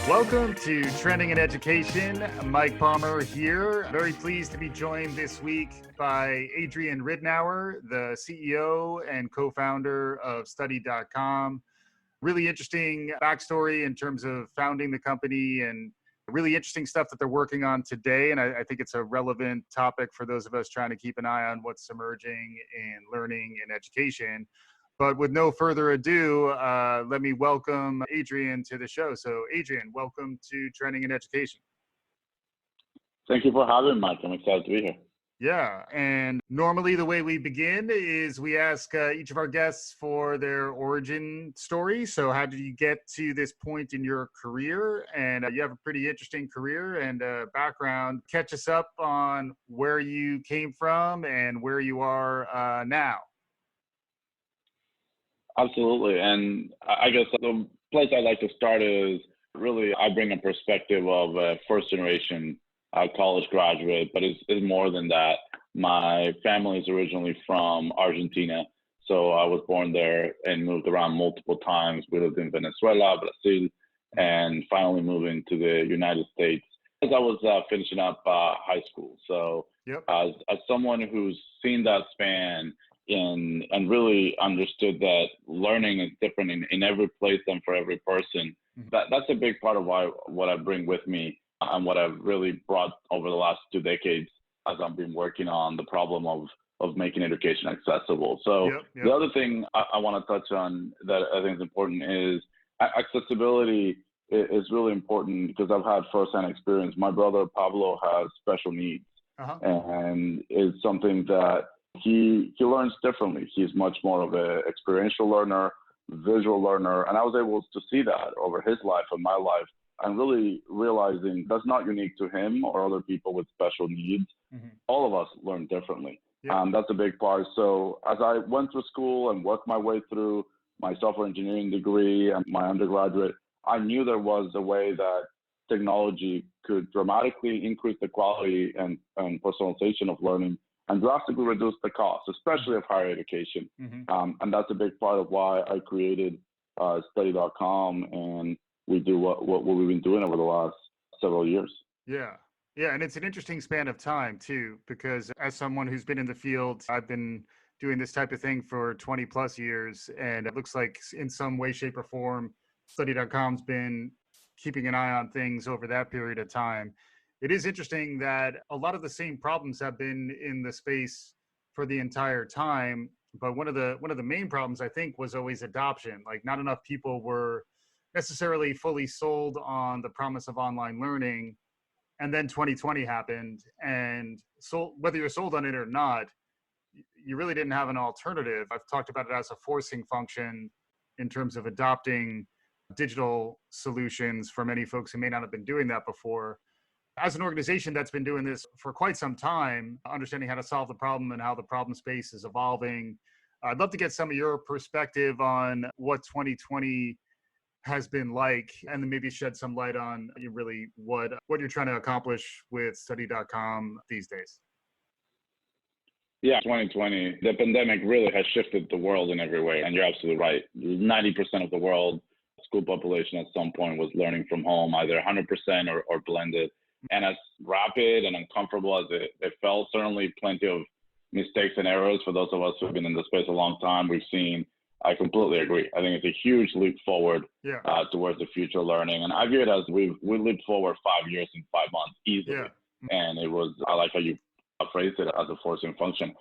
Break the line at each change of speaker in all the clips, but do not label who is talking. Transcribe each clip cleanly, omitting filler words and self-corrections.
Welcome to Trending in Education. Mike Palmer here. Very pleased to be joined this week by Adrian Ridner, the CEO and co-founder of Study.com. Really interesting backstory in terms of founding the company and really interesting stuff that they're working on today. And I think it's a relevant topic for those of us trying to keep an eye on what's emerging in learning and education. But with no further ado, let me welcome Adrian to the show. So Adrian, welcome to Trending in Education.
Thank you for having me, Mike. I'm excited to be here.
Yeah, and normally the way we begin is we ask each of our guests for their origin story. So how did you get to this point in your career? And you have a pretty interesting career and background. Catch us up on where you came from and where you are now.
Absolutely. And I guess the place I'd like to start is really I bring a perspective of a first generation college graduate, but it's more than that. My family is originally from Argentina. So I was born there and moved around multiple times. We lived in Venezuela, Brazil, and finally moving to the United States as I was finishing up high school. So as someone who's seen that span and really understood that learning is different in every place and for every person, that's a big part of what I bring with me and what I've really brought over the last 2 decades as I've been working on the problem of making education accessible. So the other thing I want to touch on that I think is important is accessibility is really important because I've had firsthand experience. My brother Pablo has special needs and is something that he learns differently. He's much more of an experiential learner, visual learner, and I was able to see that over his life and my life and really realizing that's not unique to him or other people with special needs. All of us learn differently. That's a big part. So as I went through school and worked my way through my software engineering degree and my undergraduate, I knew there was a way that technology could dramatically increase the quality and personalization of learning and drastically reduce the cost, especially of higher education. And that's a big part of why I created Study.com, and we do what we've been doing over the last several years.
Yeah, and it's an interesting span of time too, because as someone who's been in the field, I've been doing this type of thing for 20 plus years, and it looks like in some way, shape, or form, Study.com's been keeping an eye on things over that period of time. It is interesting that a lot of the same problems have been in the space for the entire time. But one of the main problems, I think, was always adoption. Like not enough people were necessarily fully sold on the promise of online learning. And then 2020 happened. And so whether you're sold on it or not, you really didn't have an alternative. I've talked about it as a forcing function in terms of adopting digital solutions for many folks who may not have been doing that before. As an organization that's been doing this for quite some time, understanding how to solve the problem and how the problem space is evolving, I'd love to get some of your perspective on what 2020 has been like, and then maybe shed some light on really what you're trying to accomplish with Study.com these days.
Yeah, 2020, the pandemic really has shifted the world in every way. And you're absolutely right. 90% of the world school population at some point was learning from home, either 100% or blended. And as rapid and uncomfortable as it felt, certainly plenty of mistakes and errors for those of us who've been in the space a long time. We've seen, I completely agree. I think it's a huge leap forward towards the future learning. And I view it as we leaped forward 5 years in 5 months easily. And it was, I like how you phrased it, as a forcing function.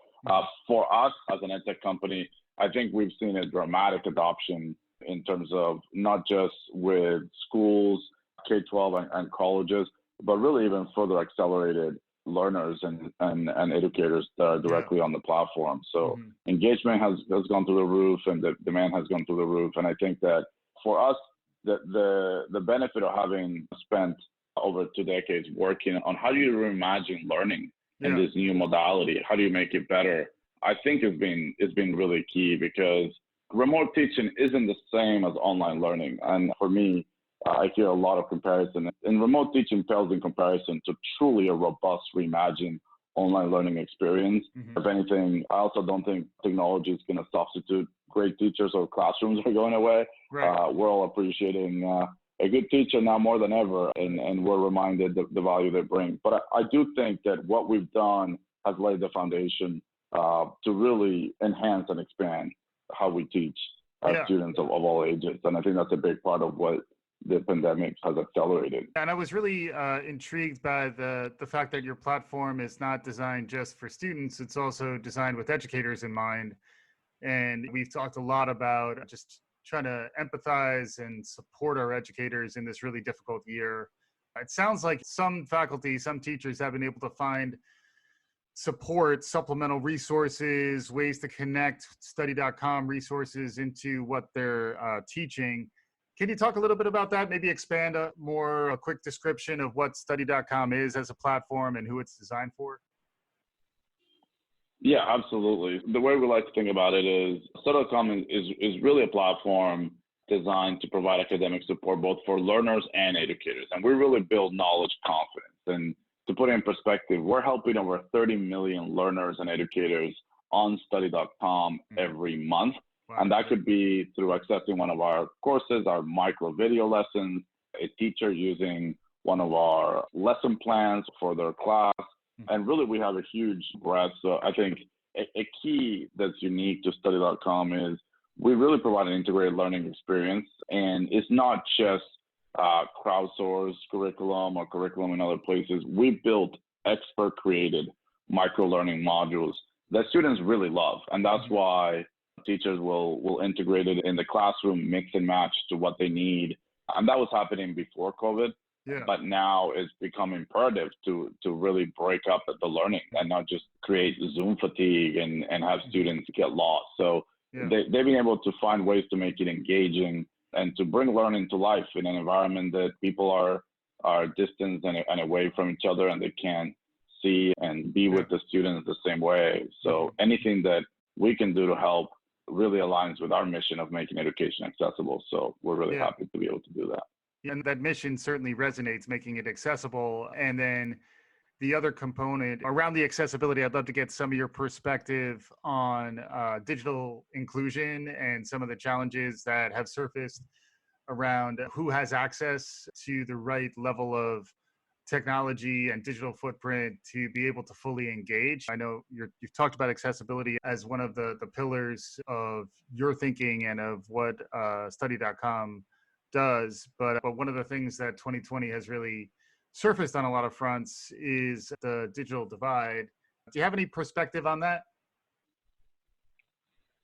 For us as an edtech company, I think we've seen a dramatic adoption in terms of not just with schools, K-12 and colleges, but really even further accelerated learners and educators that are directly on the platform. So engagement has gone through the roof and the demand has gone through the roof. And I think that for us, the benefit of having spent over 2 decades working on how do you reimagine learning in this new modality, how do you make it better, I think it's been really key because remote teaching isn't the same as online learning. And for me, I hear a lot of comparison. And remote teaching pales in comparison to truly a robust, reimagined online learning experience. If anything, I also don't think technology is going to substitute great teachers or classrooms are going away. We're all appreciating a good teacher now more than ever, and we're reminded the value they bring. But I do think that what we've done has laid the foundation to really enhance and expand how we teach students of all ages. And I think that's a big part of what the pandemic has accelerated.
And I was really intrigued by the fact that your platform is not designed just for students, it's also designed with educators in mind. And we've talked a lot about just trying to empathize and support our educators in this really difficult year. It sounds like some faculty, some teachers have been able to find support, supplemental resources, ways to connect study.com resources into what they're teaching. Can you talk a little bit about that? Maybe expand a quick description of what study.com is as a platform and who it's designed for?
Yeah, absolutely. The way we like to think about it is study.com is really a platform designed to provide academic support both for learners and educators. And we really build knowledge confidence. And to put it in perspective, we're helping over 30 million learners and educators on study.com every month. Wow. And that could be through accessing one of our courses, our micro video lessons, a teacher using one of our lesson plans for their class. And really, we have a huge breadth. So I think a key that's unique to study.com is we really provide an integrated learning experience. And it's not just crowdsourced curriculum or curriculum in other places. We built expert-created micro-learning modules that students really love. And that's why teachers will integrate it in the classroom, mix and match to what they need. And that was happening before COVID. Yeah. But now it's become imperative to really break up the learning and not just create Zoom fatigue and have students get lost. So they've been able to find ways to make it engaging and to bring learning to life in an environment that people are distanced and away from each other and they can't see and be with the students the same way. So anything that we can do to help really aligns with our mission of making education accessible. So we're really happy to be able to do that.
And that mission certainly resonates, making it accessible. And then the other component around the accessibility, I'd love to get some of your perspective on digital inclusion and some of the challenges that have surfaced around who has access to the right level of technology and digital footprint to be able to fully engage. I know you've talked about accessibility as one of the pillars of your thinking and of what study.com does, but one of the things that 2020 has really surfaced on a lot of fronts is the digital divide. Do you have any perspective on that?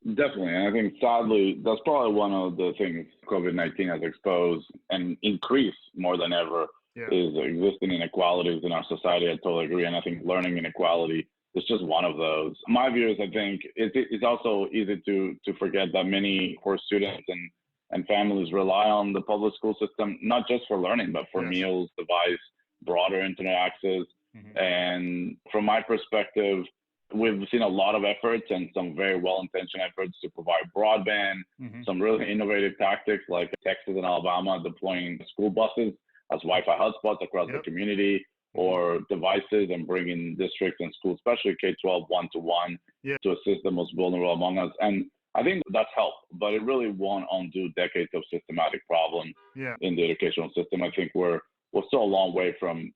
Definitely. And I think sadly, that's probably one of the things COVID-19 has exposed and increased more than ever is existing inequalities in our society. I totally agree. And I think learning inequality is just one of those. My view is I think it's also easy to forget that many poor students and families rely on the public school system, not just for learning, but for meals, device, broader internet access. And from my perspective, we've seen a lot of efforts and some very well-intentioned efforts to provide broadband, some really innovative tactics like Texas and Alabama deploying school buses as Wi-Fi hotspots across the community, or devices and bringing districts and schools, especially K-12 one-to-one, to assist the most vulnerable among us. And I think that's helped, but it really won't undo decades of systematic problems in the educational system. I think we're still a long way from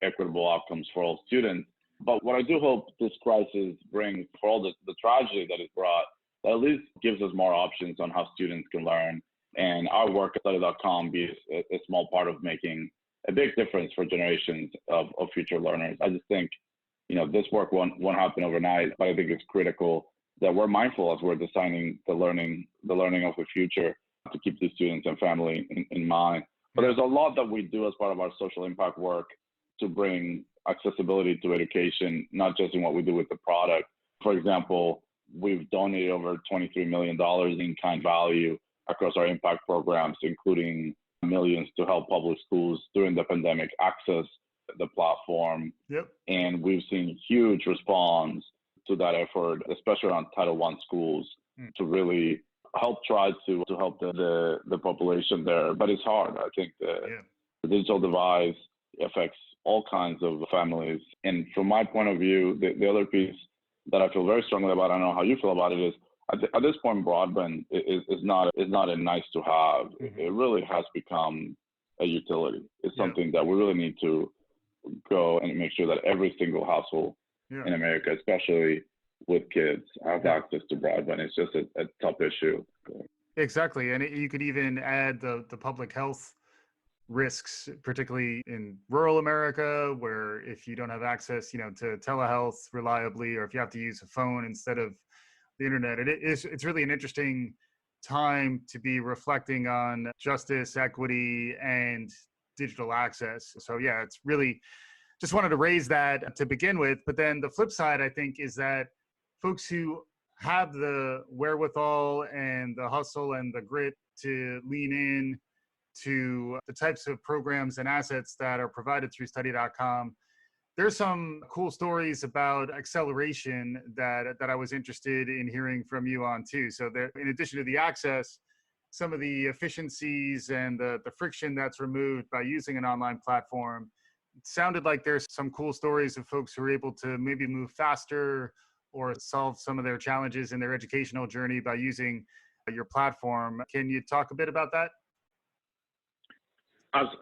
equitable outcomes for all students. But what I do hope this crisis brings, for all the tragedy that it brought, that at least gives us more options on how students can learn. And our work at study.com be a small part of making a big difference for generations of future learners. I just think, this work won't happen overnight, but I think it's critical that we're mindful as we're designing the learning of the future to keep the students and family in mind. But there's a lot that we do as part of our social impact work to bring accessibility to education, not just in what we do with the product. For example, we've donated over $23 million in kind value across our impact programs, including millions to help public schools during the pandemic access the platform. And we've seen huge response to that effort, especially on Title I schools, to really help try to help the population there. But it's hard. I think the digital divide affects all kinds of families. And from my point of view, the other piece that I feel very strongly about, I don't know how you feel about it, is at this point, broadband is not a nice to have. It really has become a utility. It's
Yeah.
something that we really need to go and make sure that every single household
Yeah.
in America, especially with kids, have
Yeah.
access to broadband. It's just a tough issue.
Exactly. And you could even add the public health risks, particularly in rural America, where if you don't have access, to telehealth reliably, or if you have to use a phone instead of the internet, it's really an interesting time to be reflecting on justice, equity, and digital access. So yeah, it's really just wanted to raise that to begin with. But then the flip side, I think, is that folks who have the wherewithal and the hustle and the grit to lean in to the types of programs and assets that are provided through study.com. There's some cool stories about acceleration that I was interested in hearing from you on too. So there, in addition to the access, some of the efficiencies and the friction that's removed by using an online platform, it sounded like there's some cool stories of folks who are able to maybe move faster or solve some of their challenges in their educational journey by using your platform. Can you talk a bit about that?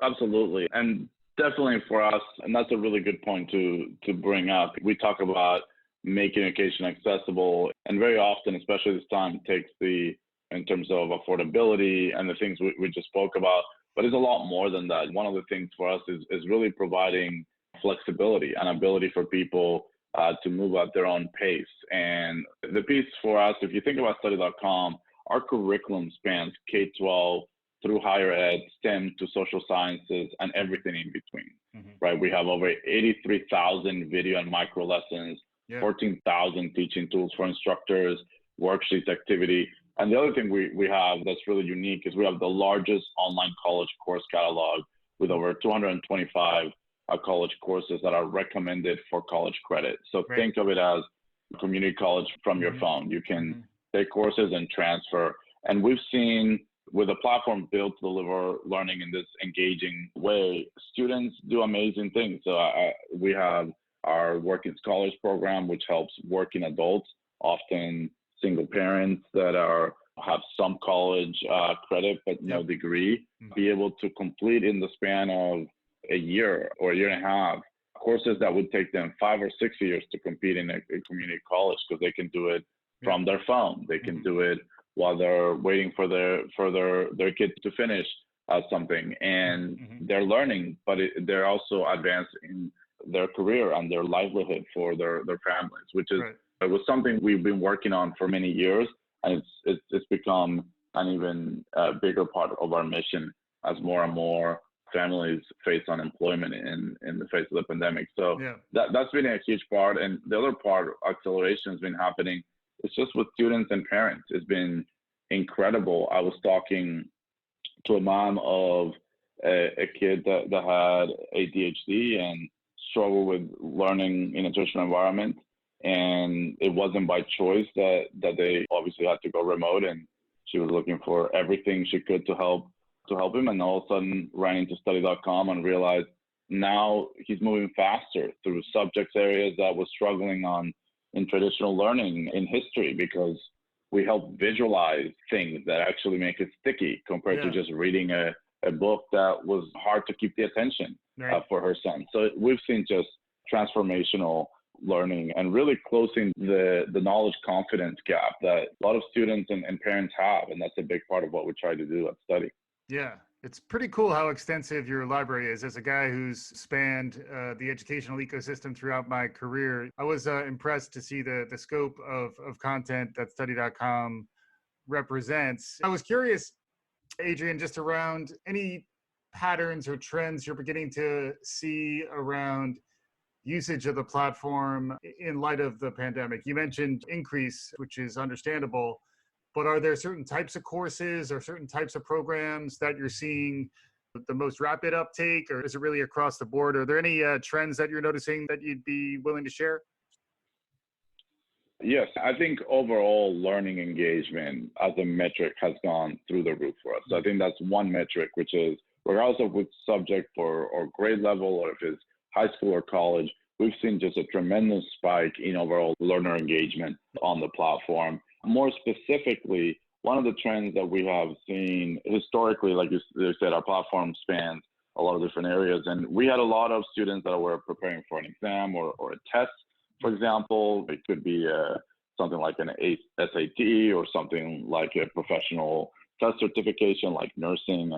Absolutely. And definitely for us, and that's a really good point to bring up. We talk about making education accessible, and very often, especially this time, takes in terms of affordability and the things we just spoke about, but it's a lot more than that. One of the things for us is really providing flexibility and ability for people to move at their own pace. And the piece for us, if you think about study.com, our curriculum spans K-12 through higher ed, STEM to social sciences, and everything in between, right? We have over 83,000 video and micro lessons, 14,000 teaching tools for instructors, worksheets, activity. And the other thing we have that's really unique is we have the largest online college course catalog with over 225 college courses that are recommended for college credit. So think of it as community college from your phone. You can take courses and transfer. And we've seen, with a platform built to deliver learning in this engaging way, students do amazing things. So we have our Working Scholars program, which helps working adults, often single parents that have some college credit but no degree, be able to complete in the span of a year or a year and a half courses that would take them 5 or 6 years to compete in a community college, because they can do it from their phone. They can do it while they're waiting for their kids to finish something, and they're learning, but they're also advancing their career and their livelihood for their families, which is it was something we've been working on for many years, and it's become an even bigger part of our mission as more and more families face unemployment in the face of the pandemic. So that's been a huge part. And the other part, acceleration, has been happening. It's just with students and parents. It's been incredible. I was talking to a mom of a kid that had ADHD and struggled with learning in a traditional environment. And it wasn't by choice that they obviously had to go remote. And she was looking for everything she could to help him. And all of a sudden ran into study.com and realized now he's moving faster through subjects areas that was struggling in traditional learning in history, because we help visualize things that actually make it sticky compared to just reading a book that was hard to keep the attention for her son. So we've seen just transformational learning and really closing the knowledge confidence gap that a lot of students and parents have. And that's a big part of what we try to do at Study.
Yeah. It's pretty cool how extensive your library is. As a guy who's spanned the educational ecosystem throughout my career, I was impressed to see the scope of content that study.com represents. I was curious, Adrian, just around any patterns or trends you're beginning to see around usage of the platform in light of the pandemic. You mentioned increase, which is understandable. But are there certain types of courses or certain types of programs that you're seeing the most rapid uptake, or is it really across the board? Are there any trends that you're noticing that you'd be willing to share?
Yes, I think overall learning engagement as a metric has gone through the roof for us. So I think that's one metric, which is regardless of which subject or grade level, or if it's high school or college, we've seen just a tremendous spike in overall learner engagement on the platform. More specifically, one of the trends that we have seen historically, like you said, our platform spans a lot of different areas. And we had a lot of students that were preparing for an exam or a test, for example. It could be something like an SAT or something like a professional test certification like nursing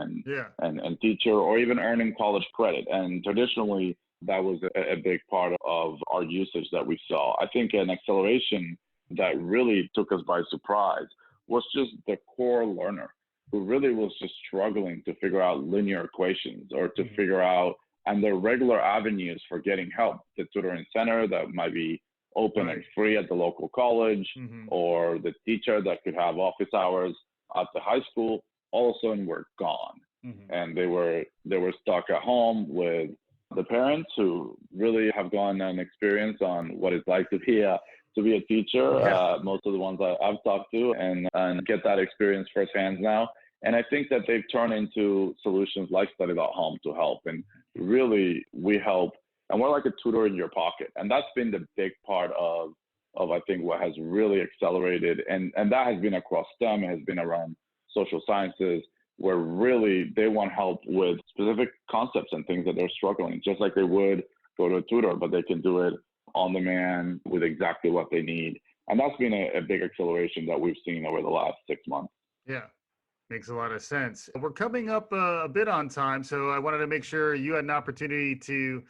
and teacher, or even earning college credit. And traditionally, that was a big part of our usage that we saw. I think an acceleration that really took us by surprise was just the core learner who really was just struggling to figure out linear equations or to figure out, and the regular avenues for getting help, the tutoring center that might be open and free at the local college, or the teacher that could have office hours at the high school, all of a sudden were gone. And they were stuck at home with the parents who really have gone an experience on what it's like to be a teacher. Most of the ones I've talked to and get that experience firsthand now. And I think that they've turned into solutions like Study.home to help. And really, we help, and we're like a tutor in your pocket. And that's been the big part of I think what has really accelerated. And that has been across STEM, it has been around social sciences, where really they want help with specific concepts and things that they're struggling, just like they would go to a tutor, but they can do it on demand with exactly what they need. And that's been a big acceleration that we've seen over the last 6 months.
Yeah, makes a lot of sense. We're coming up a bit on time, so I wanted to make sure you had an opportunity to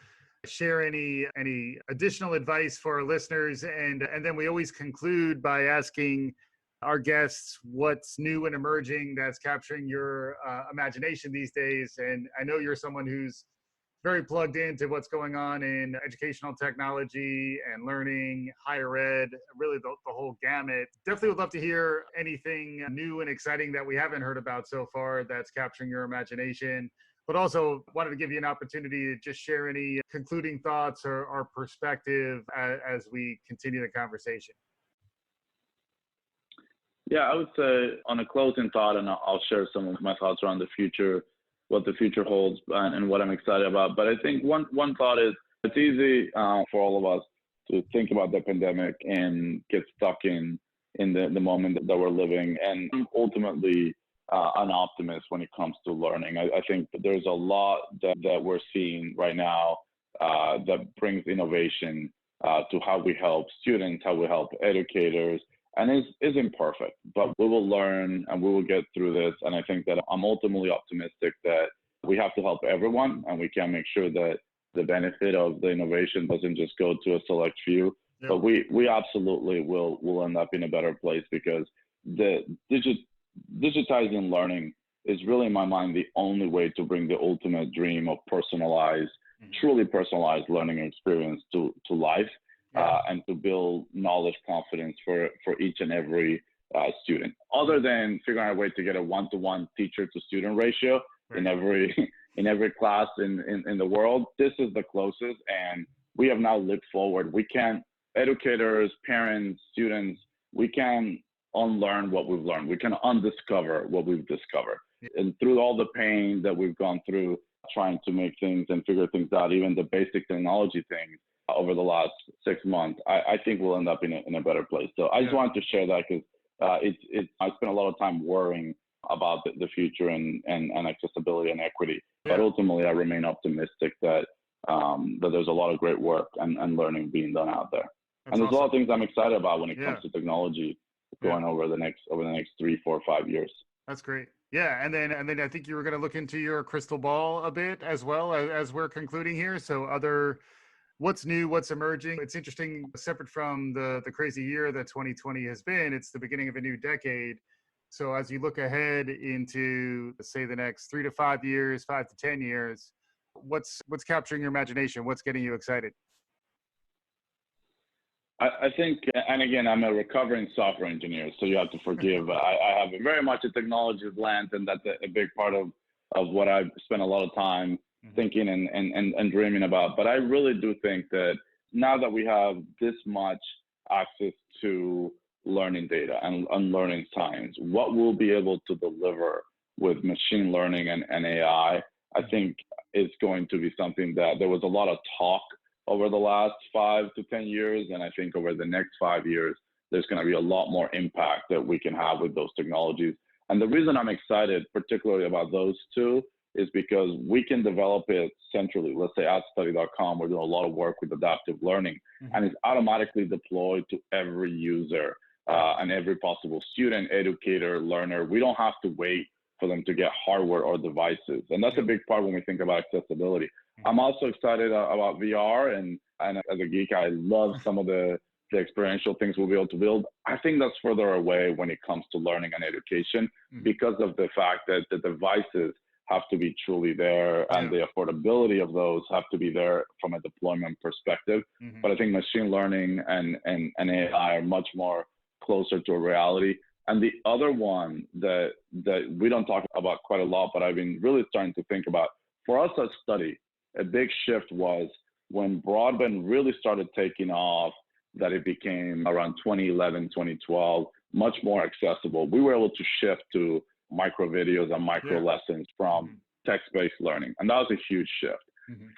share any additional advice for our listeners. And then we always conclude by asking our guests what's new and emerging that's capturing your imagination these days. And I know you're someone who's very plugged into what's going on in educational technology and learning, higher ed, really the whole gamut. Definitely would love to hear anything new and exciting that we haven't heard about so far that's capturing your imagination. But also wanted to give you an opportunity to just share any concluding thoughts or perspective as we continue the conversation.
Yeah, I would say on a closing thought, and I'll share some of my thoughts around the future, what the future holds and what I'm excited about. But I think one thought is it's easy for all of us to think about the pandemic and get stuck in the moment that we're living. And ultimately, an optimist when it comes to learning. I think that there's a lot that we're seeing right now that brings innovation to how we help students, how we help educators, and is imperfect, but we will learn and we will get through this. And I think that I'm ultimately optimistic that we have to help everyone, and we can make sure that the benefit of the innovation doesn't just go to a select few. Yep. But we absolutely will end up in a better place, because the digitizing learning is really, in my mind, the only way to bring the ultimate dream of personalized, truly personalized learning experience to life. And to build knowledge confidence for each and every student. Other than figuring out a way to get a one-to-one teacher-to-student ratio in every class in the world, this is the closest, and we have now looked forward. We can, educators, parents, students, we can unlearn what we've learned. We can undiscover what we've discovered. And through all the pain that we've gone through trying to make things and figure things out, even the basic technology things, over the last 6 months, I think we'll end up in a better place. So I just wanted to share that, because I spent a lot of time worrying about the future and accessibility and equity. But ultimately, I remain optimistic that there's a lot of great work and learning being done out there. And there's a lot of things I'm excited about when it comes to technology going over the next 3, 4, 5 years.
That's great. Yeah, and then I think you were going to look into your crystal ball a bit as well as we're concluding here. So what's new, what's emerging. It's interesting, separate from the crazy year that 2020 has been, it's the beginning of a new decade. So as you look ahead into, say, the next 3 to 5 years, 5 to 10 years, what's capturing your imagination? What's getting you excited?
I think, and again, I'm a recovering software engineer, so you have to forgive. I have very much a technology lens, and that's a big part of what I've spent a lot of time thinking and dreaming about. But I really do think that now that we have this much access to learning data and learning science, what we'll be able to deliver with machine learning and AI, I think is going to be something that there was a lot of talk over the last 5 to 10 years. And I think over the next 5 years, there's going to be a lot more impact that we can have with those technologies. And the reason I'm excited, particularly about those two, is because we can develop it centrally. Let's say at study.com, we're doing a lot of work with adaptive learning, and it's automatically deployed to every user and every possible student, educator, learner. We don't have to wait for them to get hardware or devices. And that's a big part when we think about accessibility. I'm also excited about VR, and as a geek, I love some of the experiential things we'll be able to build. I think that's further away when it comes to learning and education because of the fact that the devices have to be truly there and the affordability of those have to be there from a deployment perspective. But I think machine learning and AI are much more closer to a reality. And the other one that we don't talk about quite a lot, but I've been really starting to think about, for us as Study, a big shift was when broadband really started taking off, that it became around 2011, 2012, much more accessible. We were able to shift to micro videos and micro lessons from text-based learning. And that was a huge shift.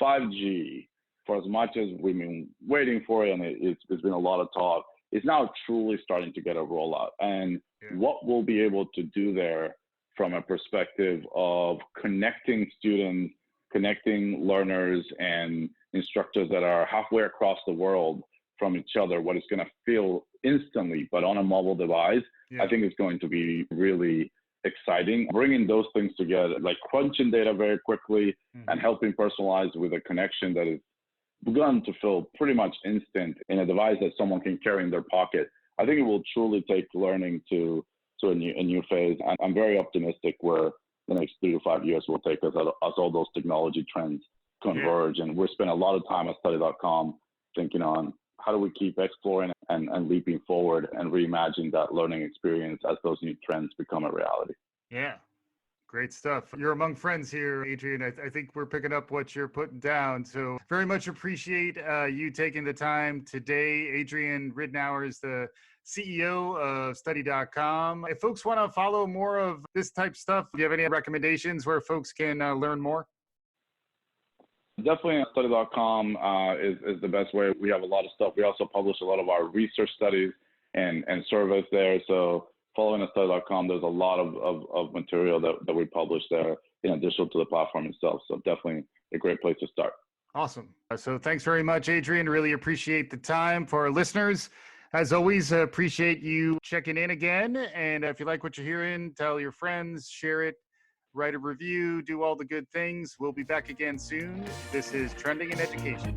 5G, for as much as we've been waiting for it, and it's been a lot of talk, is now truly starting to get a rollout. And what we'll be able to do there from a perspective of connecting students, connecting learners and instructors that are halfway across the world from each other, what it's going to feel instantly, but on a mobile device, I think it's going to be really exciting. Bringing those things together, like crunching data very quickly and helping personalize with a connection that is begun to feel pretty much instant in a device that someone can carry in their pocket. I think it will truly take learning to a new phase. And I'm very optimistic where the next 3 to 5 years will take us as all those technology trends converge. And we're spending a lot of time at study.com thinking on how do we keep exploring and leaping forward and reimagine that learning experience as those new trends become a reality.
Yeah. Great stuff. You're among friends here, Adrian. I think we're picking up what you're putting down. So very much appreciate you taking the time today. Adrian Ridner is the CEO of study.com. If folks want to follow more of this type of stuff, do you have any recommendations where folks can learn more?
Definitely study.com is the best way. We have a lot of stuff. We also publish a lot of our research studies and surveys there. So following study.com, there's a lot of material that we publish there in addition to the platform itself. So definitely a great place to start.
Awesome. So thanks very much, Adrian. Really appreciate the time. For our listeners, as always, appreciate you checking in again. And if you like what you're hearing, tell your friends, share it, write a review, do all the good things. We'll be back again soon. This is Trending in Education.